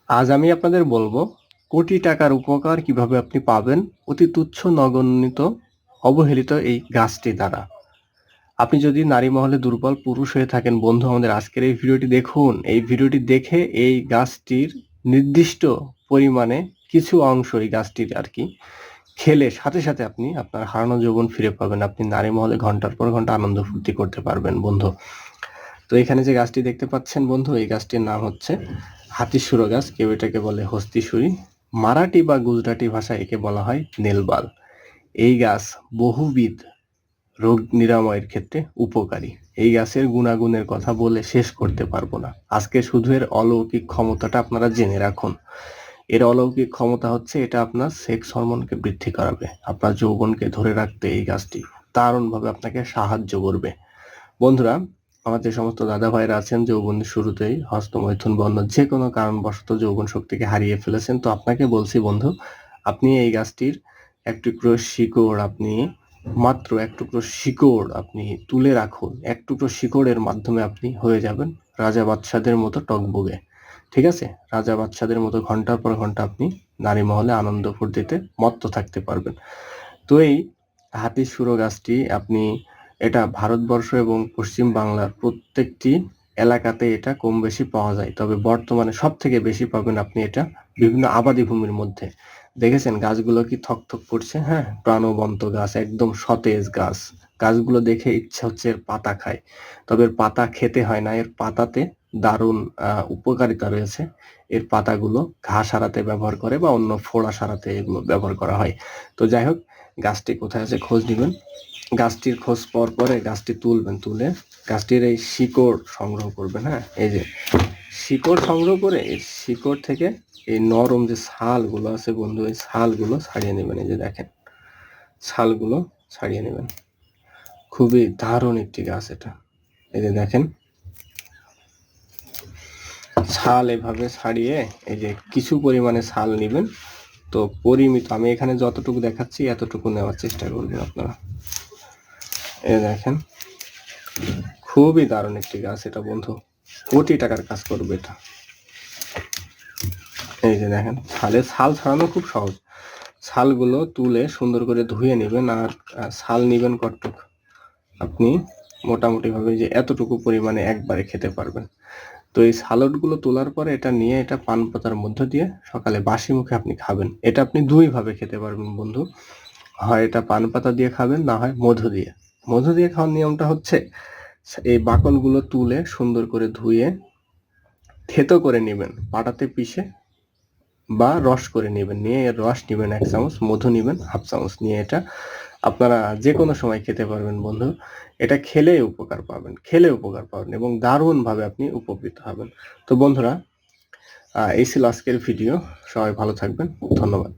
আজ আমি আপনাদের বলবো কোটি টাকার উপকার কিভাবে আপনি পাবেন অতি তুচ্ছ নগণ্যিত অবহেলিত এই গাছটি দ্বারা। আপনি যদি নারী মহলে দুর্বল পুরুষ হয়ে থাকেন বন্ধু, আমাদের আজকের এই ভিডিওটি দেখুন। এই ভিডিওটি দেখে এই গাছটির নির্দিষ্ট পরিমাণে কিছু অংশ এই গাছটির আর কি খেলে সাথে সাথে আপনি আপনার হারানো যৌবন ফিরে পাবেন। আপনি নারী মহলে ঘন্টার পর ঘন্টা আনন্দ ফুর্তি করতে পারবেন বন্ধু। তো এখানে যে গাছটি দেখতে পাচ্ছেন বন্ধু, এই গাছটির নাম হচ্ছে হাতিসুরো গাছ, কেউ এটাকে বলে হস্তিসুরি, মারাঠি বা গুজরাটি ভাষায় একে বলা হয় নীলবাল। এই গাছ বহুবিধ রোগ নিরাময়ের ক্ষেত্রে উপকারী। এই গাছের গুণাগুণের কথা বলে শেষ করতে পারবো না। আজকে শুধু এর অলৌকিক ক্ষমতাটা আপনারা জেনে রাখুন। এর অলৌকিক ক্ষমতা হচ্ছে এটা আপনার সেক্স হরমোনকে বৃদ্ধি করাবে, আপনার যৌবনকে ধরে রাখতে এই গাছটি দারুণভাবে আপনাকে সাহায্য করবে। বন্ধুরা, আমার যে সমস্ত দাদা ভাইরা আছেন যৌবনের শুরুতেই হস্তমৈথুন বন্ধ যে কোনো কারণবশত যৌবন শক্তিকে হারিয়ে ফেলেছেন, তো আপনাকে বলছি বন্ধু, আপনি এই গাছটির এক টুকরো শিকড় আপনি মাত্র এক টুকরো শিকড় আপনি তুলে রাখুন। এক টুকরো শিকড়ের মাধ্যমে আপনি হয়ে যাবেন রাজা বাদশাদের মতো টগবগে। ঠিক আছে? রাজা বাদশাদের মতো ঘন্টার পর ঘন্টা আপনি নারী মহলে আনন্দ ফুর্তিতে মত্ত থাকতে পারবেন। তো এই হাতিসুরো গাছটি আপনি এটা ভারতবর্ষ এবং পশ্চিম বাংলার প্রত্যেকটি এলাকাতে এটা কম বেশি পাওয়া যায়। তবে বর্তমানে সবথেকে বেশি পাবেন আপনি এটা বিভিন্ন আবাদি ভূমির মধ্যে। দেখেছেন গাছগুলো কি থকথক করছে? হ্যাঁ, প্রাণবন্ত গাছ, একদম সতেজ গাছ। গাছগুলো দেখে ইচ্ছা হচ্ছে এর পাতা খায়। তবে এর পাতা খেতে হয় না, এর পাতাতে দারুণ উপকারিতা রয়েছে। এর পাতাগুলো ঘা সারাতে ব্যবহার করে বা অন্য ফোড়া সারাতে এগুলো ব্যবহার করা হয়। তো যাই হোক, গাছটি কোথায় আছে খোঁজ নিবেন। গাছটির খোঁজ পাওয়ার পরে গাছটি তুলবেন, তুলে গাছটির এই শিকড় সংগ্রহ করবেন। হ্যাঁ, এই যে শিকড় সংগ্রহ করে এই শিকড় থেকে এই নরম যে ছালগুলো আছে বন্ধু, এই ছালগুলো ছাড়িয়ে নেবেন। এই যে দেখেন, ছালগুলো ছাড়িয়ে নেবেন। খুবই দারুণ একটি গাছ এটা। এই যে দেখেন, ছাল এভাবে ছাড়িয়ে এই যে কিছু পরিমাণে ছাল নেবেন। তো পরিমিত আমি এখানে যতটুকু দেখাচ্ছি এতটুকু নেওয়ার চেষ্টা করবেন আপনারা। এই দেখেন, খুবই দারুণ একটি গাছ এটা বন্ধু, কোটি টাকার কাজ করবে এটা। এই যে দেখেন, ছাল ছাড়ানো খুব সহজ। ছালগুলো তুলে সুন্দর করে ধুয়ে নেবেন, আর ছাল নেবেন কতটুক, আপনি মোটামুটি ভাবে যে এতটুকু পরিমাণে একবারে খেতে পারবেন। তো এই সালাডগুলো তোলার পরে এটা নিয়ে এটা পান পাতার মধ্য দিয়ে সকালে বাসি মুখে আপনি খাবেন। এটা আপনি দুই ভাবে খেতে পারবেন বন্ধু, হয় এটা পান পাতা দিয়ে খাবেন, না হয় মধু দিয়ে। মধু দিয়ে খাওয়ার নিয়মটা হচ্ছে এই বাকলগুলো তুলে সুন্দর করে ধুয়ে থেতো করে নেবেন, পাটাতে পিষে বা রস করে নেবেন। নিয়ে এর রস নেবেন 1 চামচ, মধু নেবেন 1/2 চামচ, নিয়ে এটা আপনারা যে কোনো সময় খেতে পারবেন বন্ধু। এটা খেলে উপকার পাবেন এবং দারুণভাবে আপনি উপকৃত হবেন। তো বন্ধুরা, এই ছিল আজকের ভিডিও। সবাই ভালো থাকবেন। ধন্যবাদ।